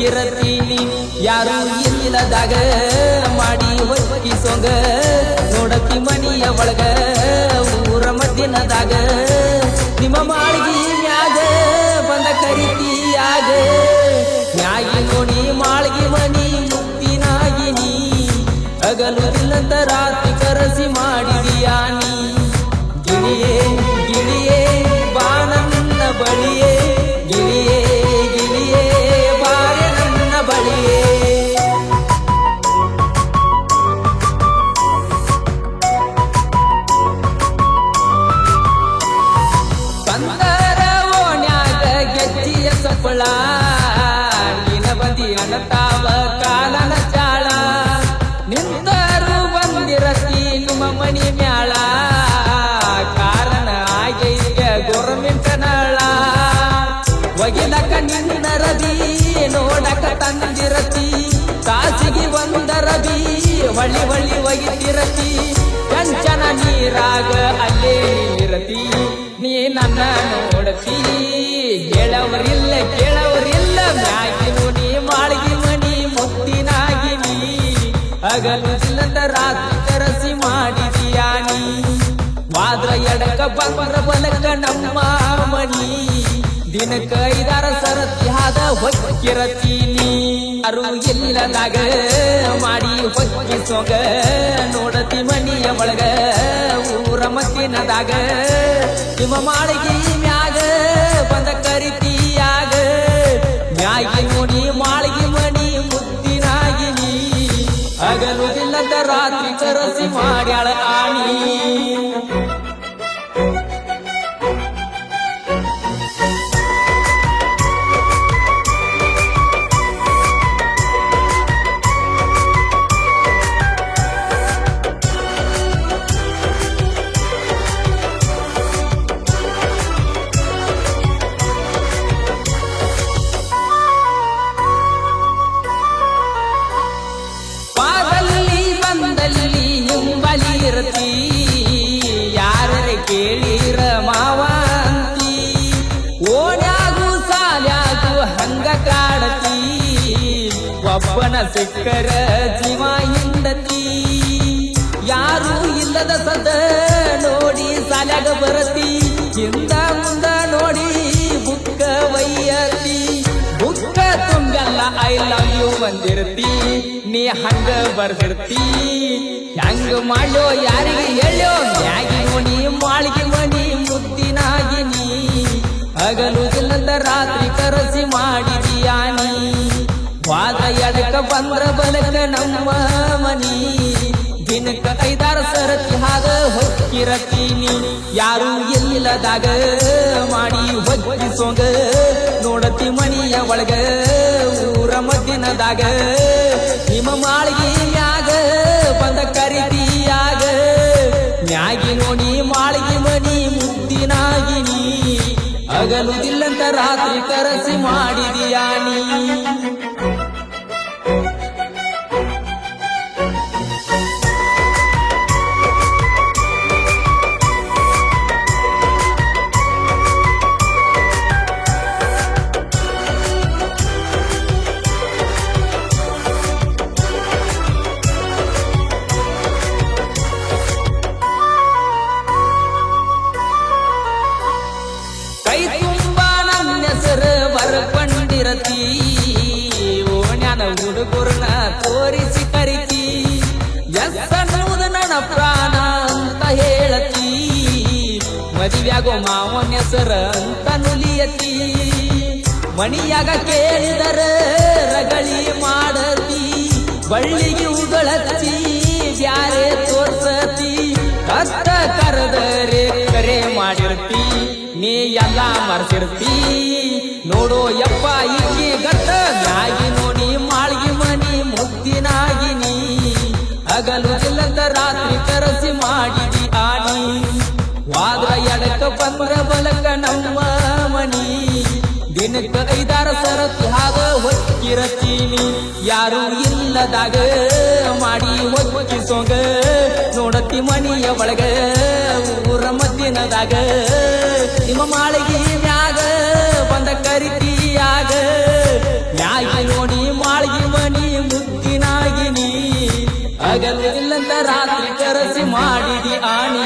ಹೊಕ್ಕಿರತೀನಿ ಯಾರು ಇಲ್ಲದಾಗ ಮಾಡಿ ಹೊಕ್ಕಿ ಸೊಂಗ ನೋಡತಿ ಮನಿಯ ಒಳಗ ಊರ ಮದ್ದಿನದಾಗ ನಿಮ್ಮ ಮಾಳಿಗೆ ಮ್ಯಾಗ ಬಂದ ಕರಿತೀಯಾಗ ಮ್ಯಾಗಿ ನೋಡಿ ಮಾಳಿಗೆ ಮನಿ ಮುಕ್ತಿನಾಗಿನಿ ಹಗಲು ಇಲ್ಲಂತ ರಾತ್ರಿ ಕರಸಿ ಮಾಡಿದೀಯಾ ನೀ ಗಿಳಿಯೇ ಗಿಳಿಯೇ ಬಾ ನನ್ನ ಬಳಿಯೇ ಗಿಳಿಯೇ ಗಿಳಿಯೇ ಬಾರೆ ನನ್ನ ಬಳಿಯೇ ಬಂದರ ಓಣ್ಯಾಗ ಗೆಜ್ಜಿಯ ಸಪ್ಪಳ ನಿನ ಬದಿ ಅನತಾವ ಕಾಲನ ಚಾಳ ನಿಂತರು ಬಂದಿರತಿ ನಿಮ್ಮ ಮನಿ ಮ್ಯಾಳ ಕಾರಣ ಆಗೈತ್ಯ ಗೋರ್ಮೆಂಟನಳ ಒಗಿಲಕ ನಿನ್ನ ರವಿ ನೋಡಕ ತಂದಿರತಿ ತಾಸಿಗೆ ಒಂದ ರವಿ ಹೊಳ್ಳಿ ಹೊಳ್ಳಿ ಒಗಿತಿರತಿ ಕಂಚನ ನೀರಾಗ ಅಲ್ಲೇ ಇರತಿ ನೀ ನನ್ನ ನೋಡತಿ ಹೇಳವರಿಲ್ಲ ಕೇಳವರಿಲ್ಲ ಮ್ಯಾಗಿ ನೋಡಿ ಮಾಳಿಗೆ ಮನಿ ಮುತ್ತಿನಾಗಿನಿ ಹಗಲು ಇಲ್ಲದ ರಾತ್ರಿ ಕರಸಿ ಮಾಡಿದೀಯಾ ನೀ ವಾದ್ರ ಎಡಕ ಬಂದ್ರ ಬಲಕ ನಮ್ಮ ಮನಿ ದಿನಕ್ಕ 5-6 ಸರತಿ ಹಾದ ಹೊಕ್ಕಿರತೀನಿ ಯಾರು ಇಲ್ಲದಾಗ ಮಾಡಿ ಹೊಕ್ಕಿ ಸೊಗ ನೋಡತಿ ಮನಿಯ ಒಳಗ ಊರ ಮತ್ತಿನದಾಗ ನಿಮ್ಮ ಮಾಳಿಗೆ ಮ್ಯಾಗ ಬಂದ ಕರಿತೀಯಾಗ ಮ್ಯಾಗಿ ನೋಡಿ ಮಾಳಿಗೆ ಮನಿ ಮುತ್ತಿನಾಗಿನಿ ಹಗಲು ಇಲ್ಲದ ರಾತ್ರಿ ಕರಸಿ ಮಾಡ್ಯಾಳ ಆಣಿ ಯಾರರೆ ಕೇಳಿರ ಮಾವಂತಿ ಓಣ್ಯಾಗು ಸಾಲ್ಯಾಗು ಹಂಗ ಕಾಡತಿ ಒಬ್ಬನ ಸಿಕ್ಕರ ಜೀವ ಹಿಂಡತಿ ಯಾರು ಇಲ್ಲದ ಸದ ನೋಡಿ ಸಾಲ್ಯಾಗ ಬರತಿ ಹಿಂದ ಮುಂದ ನೋಡಿ ಬುಕ್ಕ ವೈಯತಿ ಬುಕ್ಕ ತುಂಬಲ್ಲ ಐ ಲವ್ ಯು ಬಂದಿರ್ತಿ ನೀ ಹಂಗ ಬರ್ದಿರ್ತಿ ಹೆಂಗ ಮಾಡ್ಯೋ ಯಾರಿಗೆ ಹೇಳ್ಯೋ ಮ್ಯಾಗಿ ನೋಡಿ ಮಾಳಿಗೆ ಮನಿ ಮುದ್ದಿನಾಗಿನಿ ಹಗಲು ಇಲ್ಲದ ರಾತ್ರಿ ಕರಸಿ ಮಾಡಿದೀಯಾ ನೀ ವಾದ ಎಡಕ ಬಂದ್ರ ಬಲಕ ನಮ್ಮ ಮನಿ ದಿನಕ್ಕ 5-6 ಸರತಿ ಹಾದ ಹೊಕ್ಕಿರತೀನಿ ಯಾರು ಇಲ್ಲದಾಗ ಮಾಡಿ ಹೊಕ್ಕಿ ಸೊಂಗ ನೋಡತಿ ಮನಿಯ ಒಳಗ ಊರ ಮದ್ದಿನದಾಗ ನಿಮ್ಮ ಮಾಳಿಗೆ ಮ್ಯಾಗ ಬಂದ ಕರಿತೀಯಾಗ ಮ್ಯಾಗಿ ನೋಡಿ ಮಾಳಿಗೆ ಮನಿ ಮುದ್ದಿನಾಗಿನಿ ಹಗಲು ಇಲ್ಲಂತ ರಾತ್ರಿ ಕರಸಿ ಮಾಡಿದೀಯಾ ನೀ ಕೈ ತುಂಬ ನನ್ನ ಹೆಸರು ಬರ್ಕೊಂಡಿರತಿ ಓಣ್ಯಾನ ಹುಡುಗರನ್ನ ತೋರಿಸಿ ಕರಿತಿ ಎಸ್ ಅನ್ನುವುದು ನನ್ನ ಪ್ರಾಣ ಅಂತ ಹೇಳತಿ ಮದುವೆಯಾಗೋ ಮಾವನ ಹೆಸರ ಅಂತ ನುಲಿಯತಿ ಮಣಿಯಾಗ ಕೇಳಿದರ ರಗಳಿ ಮಾಡತಿ ಬಳ್ಳಿಗೆ ಉಗಳತಿ ಬ್ಯಾರೆ ತೋರ್ಸತಿ ಕಷ್ಟ ಕರೆದರೆ ಕರೆ ಮಾಡಿರ್ತಿ ನೀ ಎಲ್ಲ ಮರ್ಸಿರ್ತಿ ನೋಡೋ ಯಪ್ಪ ಈಕಿ ಗಟ್ಟ ಮ್ಯಾಗಿ ನೋಡಿ ಮಾಳಿಗೆ ಮನಿ ಮುದ್ದಿನಾಗಿನಿ ಹಗಲು ಇಲ್ಲದ ರಾತ್ರಿ ಕರಸಿ ಮಾಡಿದಿ ಆನಿ ವಾದ್ರ ಎಡಕ ಬಂದ್ರ ಬಲಕ ನಮ್ಮ ಮನಿ ದಿನಕ್ಕ 5-6 ಸರತಿ ಹಾಗ ಹೊಕ್ಕಿರತೀನಿ ಯಾರು ಇಲ್ಲದಾಗ ಮಾಡಿ ಹೊಕ್ಕಿ ಸೊಂಗ ನೋಡತಿ ಮನಿಯ ಒಳಗ ಊರ ಮದ್ದಿನದಾಗ ನಿಮ್ಮ ಮಾಳಿಗೆ ಮ್ಯಾಗ ಬಂದ ಕರಿತೀಯಾಗ ಮ್ಯಾಗಿ ನೋಡಿ ಹಗಲು ಇಲ್ಲಂತ ರಾತ್ರಿ ಕರೆಸಿ ಮಾಡಿದಿ ಆಣಿ